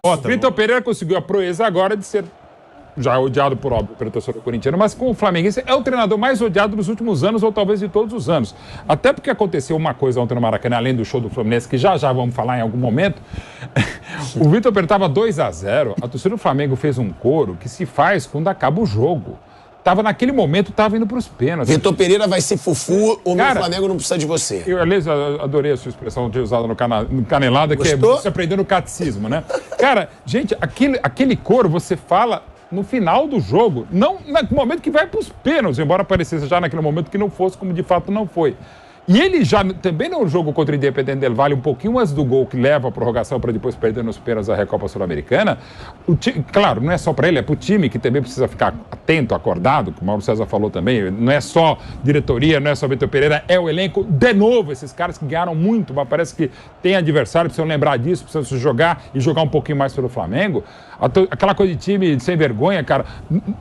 O Vitor Pereira conseguiu a proeza agora de ser já odiado por óbvio pelo torcedor corintiano, mas com o flamenguense é o treinador mais odiado dos últimos anos, ou talvez de todos os anos. Até porque aconteceu uma coisa ontem no Maracanã, além do show do Fluminense, que já vamos falar em algum momento. O Vitor Pereira estava 2-0, a torcida do Flamengo fez um coro que se faz quando acaba o jogo. Naquele momento, estava indo para os pênaltis. Vitor Pereira vai ser fufu, o meu Flamengo não precisa de você. Eu, aliás, adorei a sua expressão usada no Canelada, que Gostou? é você aprendendo o catecismo, né? Cara, gente, aquele coro você fala no final do jogo, não no momento que vai para os pênaltis, embora parecesse já naquele momento que não fosse, como de fato não foi. E ele já, também no jogo contra o Independiente del Valle, um pouquinho antes do gol que leva a prorrogação para depois perder nos pênaltis da Recopa Sul-Americana, claro, não é só para ele, é para o time que também precisa ficar atento, acordado, como o Mauro César falou também, não é só diretoria, não é só Vitor Pereira, é o elenco, de novo, esses caras que ganharam muito, mas parece que tem adversário, precisam lembrar disso, precisam se jogar e jogar um pouquinho mais pelo Flamengo. Aquela coisa de time sem vergonha, cara,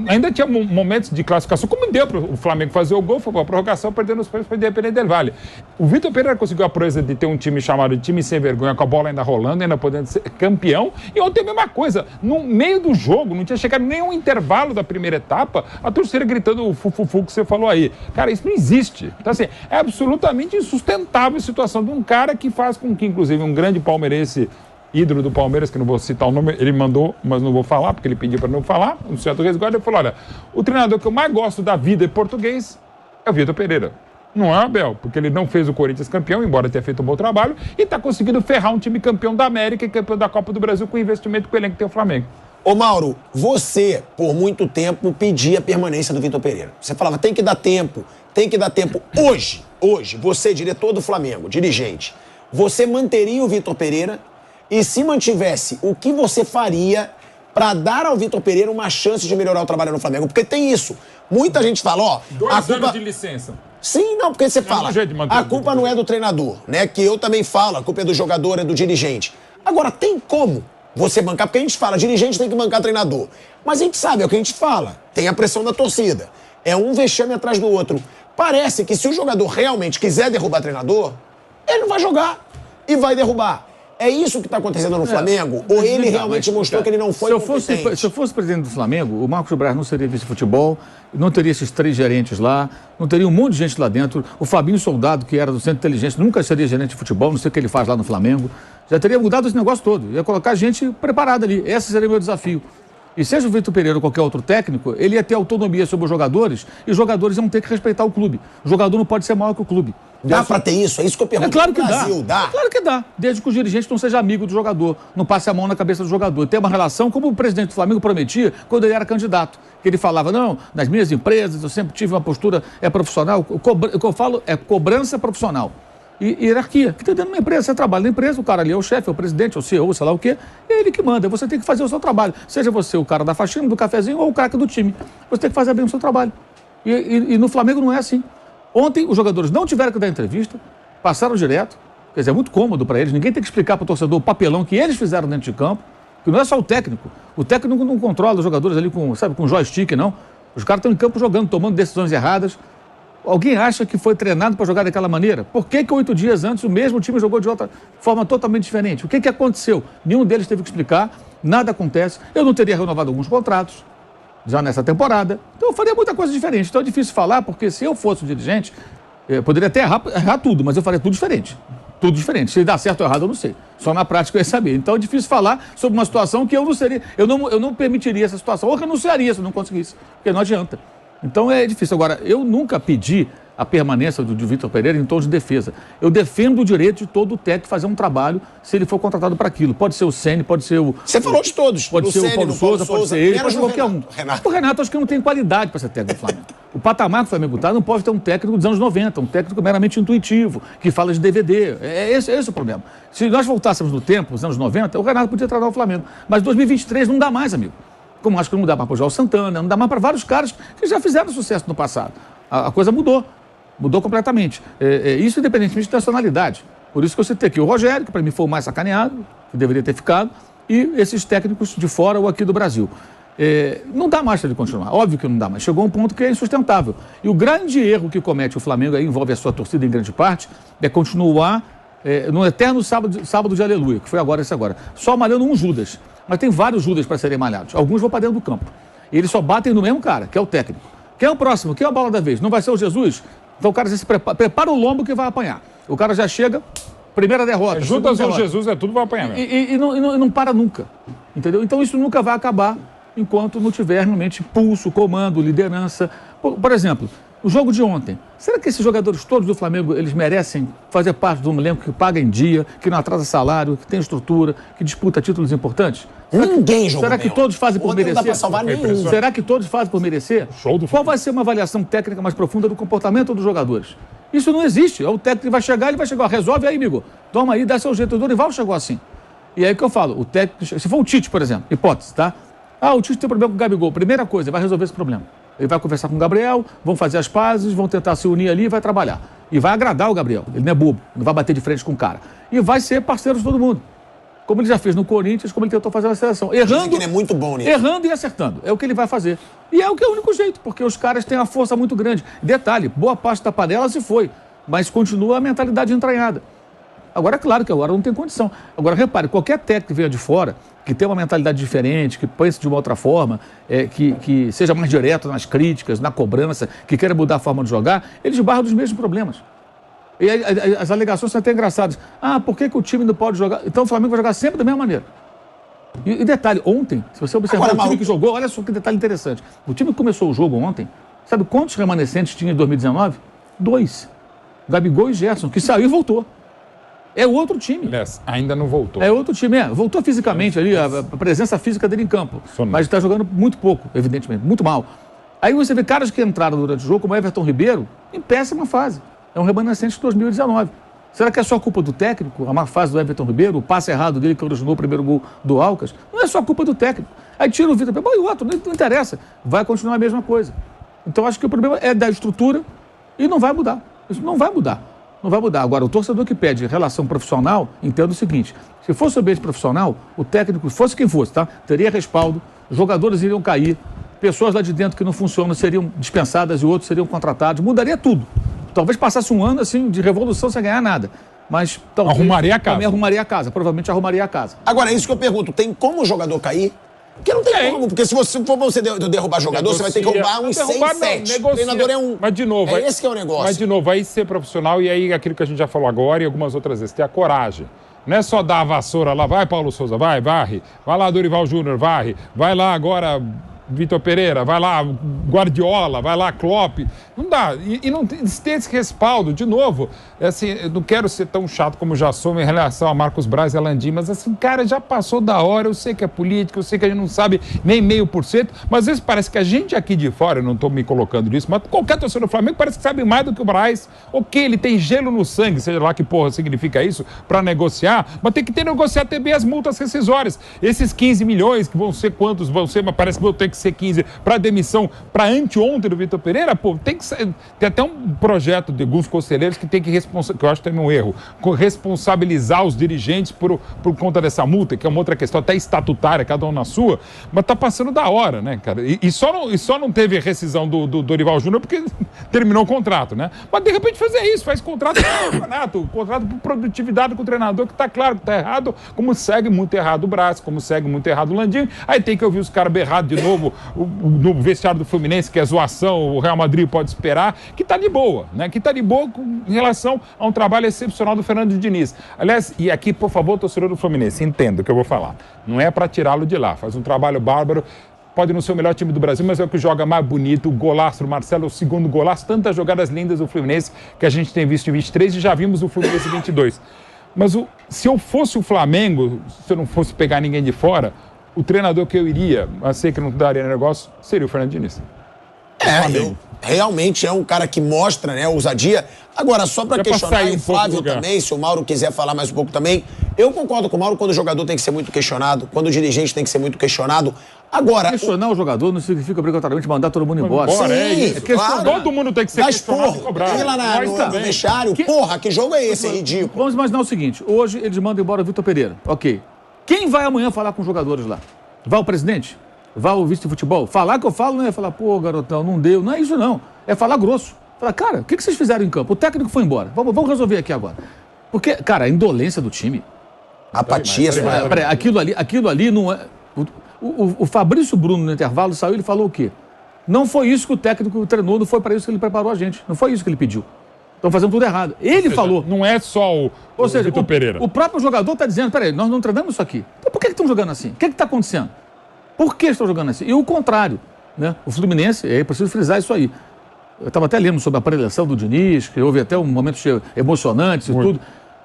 ainda tinha momentos de classificação, como deu para o Flamengo fazer o gol, foi para a prorrogação, perdendo os pênaltis para o Independiente del Valle. O Vitor Pereira conseguiu a proeza de ter um time chamado de time sem vergonha, com a bola ainda rolando, ainda podendo ser campeão. E ontem a mesma coisa, no meio do jogo, não tinha chegado nenhum intervalo da primeira etapa, a torcida gritando o fufufu que você falou aí. Cara, isso não existe. Então, assim, é absolutamente insustentável a situação de um cara que faz com que, inclusive, um grande palmeirense, ídolo do Palmeiras, que não vou citar o nome, ele mandou, mas não vou falar, porque ele pediu para não falar, um certo resguardo, ele falou, olha, o treinador que eu mais gosto da vida em português é o Vitor Pereira. Não é o Abel, porque ele não fez o Corinthians campeão, embora tenha feito um bom trabalho, e está conseguindo ferrar um time campeão da América e campeão da Copa do Brasil com o investimento que o elenco que tem o Flamengo. Ô Mauro, você, por muito tempo, pedia a permanência do Vitor Pereira. Você falava, tem que dar tempo, tem que dar tempo. Hoje, você, diretor do Flamengo, dirigente, você manteria o Vitor Pereira? E se mantivesse, o que você faria para dar ao Vitor Pereira uma chance de melhorar o trabalho no Flamengo? Porque tem isso. Muita gente fala, ó... 2 anos de licença. Sim, não, porque você fala, a culpa não é do treinador, né? Que eu também falo, a culpa é do jogador, é do dirigente. Agora, tem como você bancar? Porque a gente fala, dirigente tem que bancar treinador. Mas a gente sabe, é o que a gente fala. Tem a pressão da torcida. É um vexame atrás do outro. Parece que se o jogador realmente quiser derrubar treinador, ele não vai jogar e vai derrubar. É isso que está acontecendo no Flamengo? Ou ele realmente mostrou que ele não foi competente? Se eu fosse presidente do Flamengo, o Marcos Braz não seria vice-futebol, não teria esses 3 gerentes lá, não teria um monte de gente lá dentro. O Fabinho Soldado, que era do Centro de Inteligência, nunca seria gerente de futebol, não sei o que ele faz lá no Flamengo. Já teria mudado esse negócio todo. Ia colocar gente preparada ali. Esse seria o meu desafio. E seja o Vitor Pereira ou qualquer outro técnico, ele ia ter autonomia sobre os jogadores e os jogadores iam ter que respeitar o clube. O jogador não pode ser maior que o clube. Dá pra ter isso? É isso que eu pergunto. É claro que Brasil, dá. É claro que dá. Desde que o dirigente não seja amigo do jogador, não passe a mão na cabeça do jogador. Tem uma relação, como o presidente do Flamengo prometia quando ele era candidato. Que ele falava, não, nas minhas empresas eu sempre tive uma postura profissional. O que eu falo é cobrança profissional. E hierarquia. Que tem dentro de uma empresa, você trabalha na empresa, o cara ali é o chefe, é o presidente, é o CEO, sei lá o quê, é ele que manda. Você tem que fazer o seu trabalho. Seja você o cara da faxina, do cafezinho ou o craque do time. Você tem que fazer bem o seu trabalho. E no Flamengo não é assim. Ontem os jogadores não tiveram que dar entrevista, passaram direto, quer dizer, é muito cômodo para eles, ninguém tem que explicar para o torcedor o papelão que eles fizeram dentro de campo, que não é só o técnico não controla os jogadores ali com joystick, não. Os caras estão em campo jogando, tomando decisões erradas. Alguém acha que foi treinado para jogar daquela maneira? Por que 8 dias antes o mesmo time jogou de outra forma totalmente diferente? O que aconteceu? Nenhum deles teve que explicar, nada acontece. Eu não teria renovado alguns contratos já nessa temporada. Então eu faria muita coisa diferente. Então é difícil falar, porque se eu fosse o dirigente, eu poderia até errar tudo, mas eu faria tudo diferente. Tudo diferente. Se dá certo ou errado, eu não sei. Só na prática eu ia saber. Então é difícil falar sobre uma situação que eu não seria. Eu não permitiria essa situação. Ou renunciaria se eu não conseguisse. Porque não adianta. Então é difícil. Agora, eu nunca pedi a permanência do Vitor Pereira em tom de defesa. Eu defendo o direito de todo o técnico fazer um trabalho se ele for contratado para aquilo. Pode ser o Ceni, pode ser o... Você falou de todos. Pode ser o Paulo Souza, pode ser ele, pode ser qualquer um. Renato. O Renato acho que não tem qualidade para ser técnico do Flamengo. O patamar que o Flamengo está não pode ter um técnico dos anos 90, um técnico meramente intuitivo, que fala de DVD. Esse o problema. Se nós voltássemos no tempo, os anos 90, o Renato podia treinar o Flamengo. Mas 2023 não dá mais, amigo. Como acho que não dá mais para o João Santana, não dá mais para vários caras que já fizeram sucesso no passado. A coisa mudou. Mudou completamente. Isso independentemente de nacionalidade. Por isso que eu citei aqui o Rogério, que para mim foi o mais sacaneado, que deveria ter ficado, e esses técnicos de fora ou aqui do Brasil. Não dá mais para ele continuar. Óbvio que não dá mais. Chegou a um ponto que é insustentável. E o grande erro que comete o Flamengo, aí envolve a sua torcida em grande parte, é continuar no eterno sábado de aleluia, que foi esse agora, só malhando um Judas. Mas tem vários Judas para serem malhados. Alguns vão para dentro do campo. E eles só batem no mesmo cara, que é o técnico. Quem é o próximo? Quem é a bola da vez? Não vai ser o Jesus? Então o cara já se prepara o lombo que vai apanhar. O cara já chega, primeira derrota. Judas ou Jesus, tudo vai apanhar mesmo. E não para nunca. Entendeu? Então isso nunca vai acabar enquanto não tiver realmente pulso, comando, liderança. Por exemplo, o jogo de ontem. Será que esses jogadores todos do Flamengo, eles merecem fazer parte de um elenco que paga em dia, que não atrasa salário, que tem estrutura, que disputa títulos importantes? Ninguém jogou. Será que todos fazem por merecer? Não dá pra salvar nenhum. Será que todos fazem por merecer? Qual vai ser uma avaliação técnica mais profunda do comportamento dos jogadores? Isso não existe. O técnico vai chegar, ele vai chegar, resolve aí, amigo. Toma aí, dá seu jeito. O Dorival chegou assim. E aí que eu falo, o técnico, se for o Tite, por exemplo, hipótese, tá? O Tite tem problema com o Gabigol. Primeira coisa, vai resolver esse problema. Ele vai conversar com o Gabriel, vão fazer as pazes, vão tentar se unir ali e vai trabalhar. E vai agradar o Gabriel. Ele não é bobo, não vai bater de frente com o cara. E vai ser parceiro de todo mundo. Como ele já fez no Corinthians, como ele tentou fazer na seleção. Errando, ele é muito bom nisso. Errando e acertando. É o que ele vai fazer. E é o que é o único jeito, porque os caras têm uma força muito grande. Detalhe, boa parte da panela se foi, mas continua a mentalidade entranhada. Agora, é claro que agora não tem condição. Agora, repare, qualquer técnico que venha de fora, que tenha uma mentalidade diferente, que pense de uma outra forma, que seja mais direto nas críticas, na cobrança, que queira mudar a forma de jogar, ele esbarra dos mesmos problemas. E as alegações são até engraçadas. Por que o time não pode jogar? Então o Flamengo vai jogar sempre da mesma maneira. E detalhe, ontem, se você observar o time que jogou, olha só que detalhe interessante. O time que começou o jogo ontem, sabe quantos remanescentes tinha em 2019? 2. Gabigol e Gerson, que saiu e voltou. É outro time. Ainda não voltou. É outro time, Voltou fisicamente ali, a presença física dele em campo. Mas está jogando muito pouco, evidentemente, muito mal. Aí você vê caras que entraram durante o jogo, como Everton Ribeiro, em péssima fase. É um remanescente de 2019. Será que é só culpa do técnico, a má fase do Everton Ribeiro, o passe errado dele que originou o primeiro gol do Alcas? Não é só culpa do técnico. Aí tira o Vitor Pereira, e o outro, não interessa. Vai continuar a mesma coisa. Então acho que o problema é da estrutura e não vai mudar. Isso não vai mudar. Não vai mudar. Agora, o torcedor que pede relação profissional, entenda o seguinte, se fosse ambiente profissional, o técnico, fosse quem fosse, tá? Teria respaldo, jogadores iriam cair, pessoas lá de dentro que não funcionam seriam dispensadas e outros seriam contratados, mudaria tudo. Talvez passasse um ano assim de revolução sem ganhar nada. Mas talvez arrumaria a casa. Também arrumaria a casa, provavelmente arrumaria a casa. Agora, é isso que eu pergunto, tem como o jogador cair? Porque não tem como, porque se for você derrubar jogador, você vai ter que derrubar uns 6, 7. O treinador é um... Mas de novo... esse que é o negócio. Mas de novo, aí ser profissional e aí aquilo que a gente já falou agora e algumas outras vezes, ter a coragem. Não é só dar a vassoura lá, vai Paulo Souza, vai, varre. Vai lá Dorival Júnior, varre. Vai lá agora... Vitor Pereira, vai lá Guardiola, vai lá Klopp, não dá, e não tem esse respaldo, de novo, assim, eu não quero ser tão chato como já sou em relação a Marcos Braz e a Landim, mas assim, cara, já passou da hora, eu sei que é política, eu sei que a gente não sabe nem 0,5%, mas às vezes parece que a gente aqui de fora, eu não estou me colocando nisso, mas qualquer torcedor do Flamengo parece que sabe mais do que o Braz, ele tem gelo no sangue, seja lá que porra significa isso, para negociar, mas tem que negociar também as multas rescisórias, esses 15 milhões, que vão ser quantos vão ser, mas parece que vão ter que ser 15 para demissão, para anteontem do Vitor Pereira, tem que ser, tem até um projeto de alguns conselheiros que tem que eu acho que tem um erro, responsabilizar os dirigentes por conta dessa multa, que é uma outra questão até estatutária, cada um na sua, mas tá passando da hora, né, cara? E só não teve rescisão do Dorival Júnior porque terminou o contrato, né? Mas de repente fazer isso, faz contrato com o campeonato, contrato por produtividade com o treinador, que tá claro que tá errado, como segue muito errado o Braz, como segue muito errado o Landim, aí tem que ouvir os caras berrar de novo no vestiário do Fluminense, que é zoação, o Real Madrid pode esperar, que tá de boa, né? Que tá de boa em relação a um trabalho excepcional do Fernando Diniz. Aliás, e aqui, por favor, torcedor do Fluminense, entenda o que eu vou falar. Não é para tirá-lo de lá, faz um trabalho bárbaro, pode não ser o melhor time do Brasil, mas é o que joga mais bonito, o golaço do Marcelo, o segundo golaço, tantas jogadas lindas do Fluminense que a gente tem visto em 23 e já vimos o Fluminense em 22. Mas se eu fosse o Flamengo, se eu não fosse pegar ninguém de fora, o treinador que eu iria, mas sei que não daria negócio, seria o Fernando Diniz. Realmente é um cara que mostra, né, ousadia. Agora, só para questionar, e Flávio também, se o Mauro quiser falar mais um pouco também, eu concordo com o Mauro quando o jogador tem que ser muito questionado, quando o dirigente tem que ser muito questionado. Agora... Questionar o jogador não significa obrigatoriamente mandar todo mundo embora. Sim, claro. Todo mundo tem que ser questionado e cobrado. Lá no vestiário, porra, que jogo é esse? É ridículo. Vamos imaginar o seguinte, hoje eles mandam embora o Vitor Pereira, ok. Quem vai amanhã falar com os jogadores lá? Vai o presidente? Vai o vice de futebol? Falar que eu falo não é falar, pô, garotão, não deu. Não é isso, não. É falar grosso. Falar, cara, o que vocês fizeram em campo? O técnico foi embora. Vamos resolver aqui agora. Porque, cara, a indolência do time... Apatia. Aquilo ali não é... O Fabrício Bruno, no intervalo, saiu e ele falou o quê? Não foi isso que o técnico treinou, não foi para isso que ele preparou a gente. Não foi isso que ele pediu. Estão fazendo tudo errado. Ele falou. Não é só o Vitor Pereira. O próprio jogador está dizendo, peraí, nós não treinamos isso aqui. Então por que estão jogando assim? O que está acontecendo? Por que estão jogando assim? E o contrário, né? O Fluminense, é preciso frisar isso aí. Eu estava até lendo sobre a preleção do Diniz, que houve até um momento emocionante e tudo.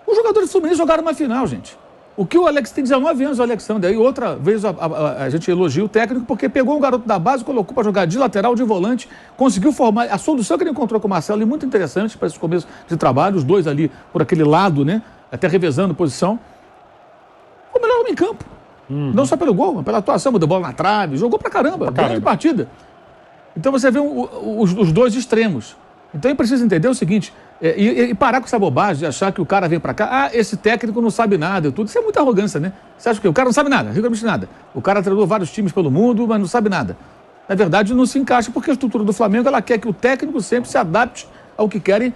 Os jogadores do Fluminense jogaram uma final, gente. O que o Alex tem 19 anos, o Alexandre. Aí outra vez a gente elogia o técnico porque pegou um garoto da base, colocou para jogar de lateral, de volante, conseguiu formar. A solução que ele encontrou com o Marcelo é muito interessante para esse começo de trabalho, os dois ali por aquele lado, né? Até revezando posição. O melhor homem em campo. Não só pelo gol, mas pela atuação, deu bola na trave, jogou pra caramba. Grande partida. Então você vê os dois extremos. Então é preciso entender o seguinte, e parar com essa bobagem de achar que o cara vem pra cá, esse técnico não sabe nada e tudo. Isso é muita arrogância, né? Você acha que o cara não sabe nada, rigorosamente nada. O cara treinou vários times pelo mundo, mas não sabe nada. Na verdade, não se encaixa porque a estrutura do Flamengo, ela quer que o técnico sempre se adapte ao que querem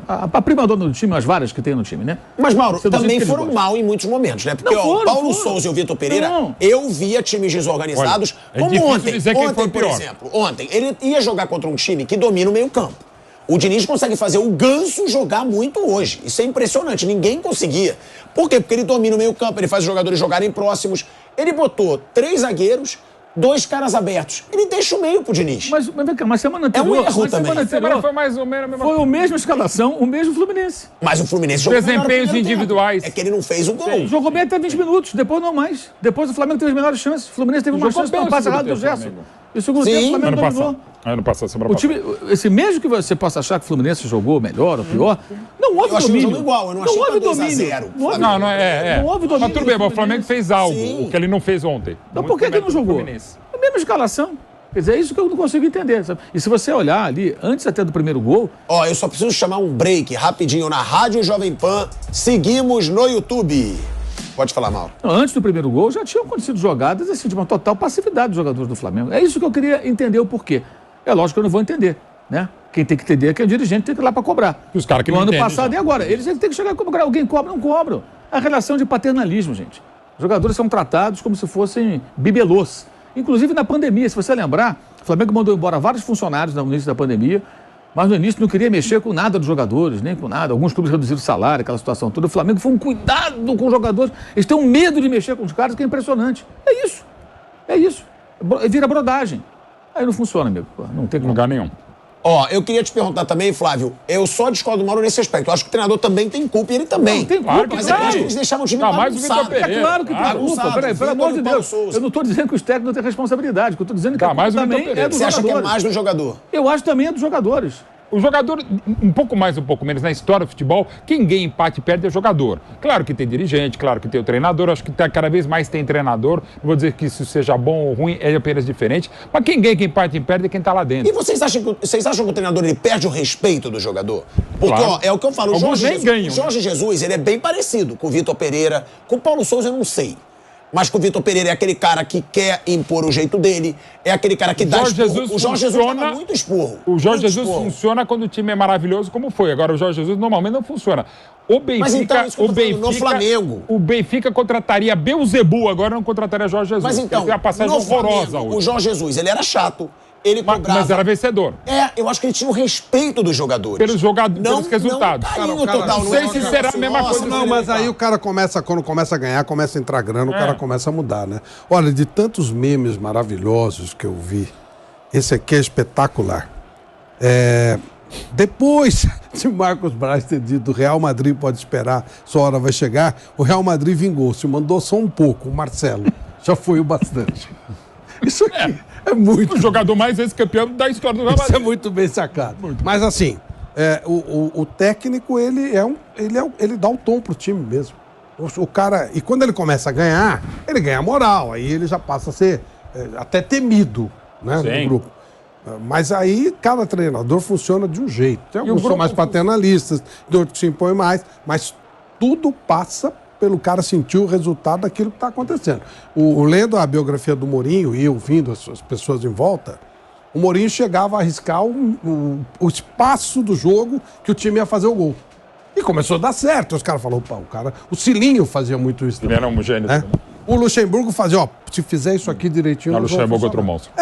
a prima dona do time, as várias que tem no time, né? Mas, Mauro, também foram mal em muitos momentos, né? Porque o Paulo Souza e o Vitor Pereira, eu via times desorganizados, como ontem, por exemplo. Ontem, ele ia jogar contra um time que domina o meio-campo. O Diniz consegue fazer o Ganso jogar muito hoje. Isso é impressionante, ninguém conseguia. Por quê? Porque ele domina o meio-campo, ele faz os jogadores jogarem próximos. Ele botou 3 zagueiros, 2 caras abertos. Ele deixa o meio pro Diniz. Mas semana anterior... É um erro também. Semana foi mais ou menos a mesma coisa. Foi a mesma escalação, o mesmo Fluminense. Mas o Fluminense jogou desempenhos individuais. É que ele não fez o gol. Jogou bem até 20 minutos, depois não mais. Depois o Flamengo teve as melhores chances. O Fluminense teve uma chance, não passe errado do Gerson. E o segundo tempo o Flamengo dominou. Ano passado, semana passada. Esse mesmo que você possa achar que o Fluminense jogou melhor ou pior, não houve domínio. Eu achei igual, eu não achei que 2-0. Não houve domínio. Mas tudo bem, o Flamengo fez algo, o que ele não fez ontem. Então por que não jogou? A mesma escalação. Quer dizer, é isso que eu não consigo entender. Sabe? E se você olhar ali, antes até do primeiro gol... Eu só preciso chamar um break rapidinho na Rádio Jovem Pan. Seguimos no YouTube. Pode falar, Mauro. Antes do primeiro gol, já tinham acontecido jogadas assim, de uma total passividade dos jogadores do Flamengo. É isso que eu queria entender o porquê. É lógico que eu não vou entender, né? Quem tem que entender é que o dirigente tem que ir lá para cobrar. Os caras que no não ano entendem, passado e agora. Eles têm que chegar a cobrar. Alguém cobra, não cobram. A relação de paternalismo, gente. Os jogadores são tratados como se fossem bibelôs. Inclusive na pandemia, se você lembrar, o Flamengo mandou embora vários funcionários no início da pandemia, mas no início não queria mexer com nada dos jogadores, nem com nada. Alguns clubes reduziram o salário, aquela situação toda. O Flamengo foi um cuidado com os jogadores. Eles têm um medo de mexer com os caras, que é impressionante. É isso. É isso. Vira brodagem. Aí não funciona, amigo. Não tem lugar nenhum. Eu queria te perguntar também, Flávio, eu só discordo do Mauro nesse aspecto. Eu acho que o treinador também tem culpa e ele também. Não, tem culpa, mas eles deixaram o time bagunçado. É claro que tem culpa. Peraí, pelo amor de Deus. Eu não estou dizendo que os técnicos não têm responsabilidade. Eu estou dizendo que a culpa também é dos jogadores. Você acha que é mais do jogador? Eu acho também é dos jogadores. O jogador, um pouco mais, um pouco menos, na história do futebol, quem ganha empate e perde é o jogador. Claro que tem dirigente, claro que tem o treinador, acho que cada vez mais tem treinador. Não vou dizer que isso seja bom ou ruim, é apenas diferente. Mas quem ganha, quem empate e perde é quem está lá dentro. E vocês acham que o treinador ele perde o respeito do jogador? Porque, claro, é o que eu falo, o Jorge Jesus, ele é bem parecido com o Vitor Pereira. Com o Paulo Souza eu não sei. Mas que o Vitor Pereira é aquele cara que quer impor o jeito dele, é aquele cara que dá esporro. O Jorge Jesus dá muito esporro. O Jorge Jesus funciona quando o time é maravilhoso, como foi. Agora, o Jorge Jesus normalmente não funciona. O Benfica, mas então, isso que eu tô falando, no Flamengo. O Benfica contrataria Beelzebub, agora não contrataria Jorge Jesus. Mas então, uma passagem horrorosa hoje. O Jorge Jesus, ele era chato. Ele cobrava. Mas era vencedor. Eu acho que ele tinha o respeito dos jogadores. Pelos resultados. Não sei se será a mesma coisa. Não, mas aí o cara quando começa a ganhar, começa a entrar grana, o cara começa a mudar, né? Olha, de tantos memes maravilhosos que eu vi, esse aqui é espetacular. Depois de Marcos Braz ter dito o Real Madrid pode esperar, sua hora vai chegar, o Real Madrid vingou-se, mandou só um pouco, o Marcelo. Já foi o bastante. Isso aqui é muito... O jogador mais ex-campeão da história do Real Madrid. Isso é muito bem sacado. Mas assim, o técnico, ele dá o tom pro time mesmo. O cara... E quando ele começa a ganhar, ele ganha moral. Aí ele já passa a ser até temido, né, no grupo. Mas aí cada treinador funciona de um jeito. Tem alguns que são mais paternalistas, tem outros que se impõem mais, mas tudo passa pelo cara sentir o resultado daquilo que está acontecendo. Lendo a biografia do Mourinho e ouvindo as pessoas em volta, o Mourinho chegava a arriscar o espaço do jogo que o time ia fazer o gol. E começou a dar certo. Os caras falaram, opa, o Cilinho fazia muito isso também. Ele era homogêneo. Né? O Luxemburgo fazia, ó, se fizer isso aqui direitinho... O Luxemburgo contra o Monstro.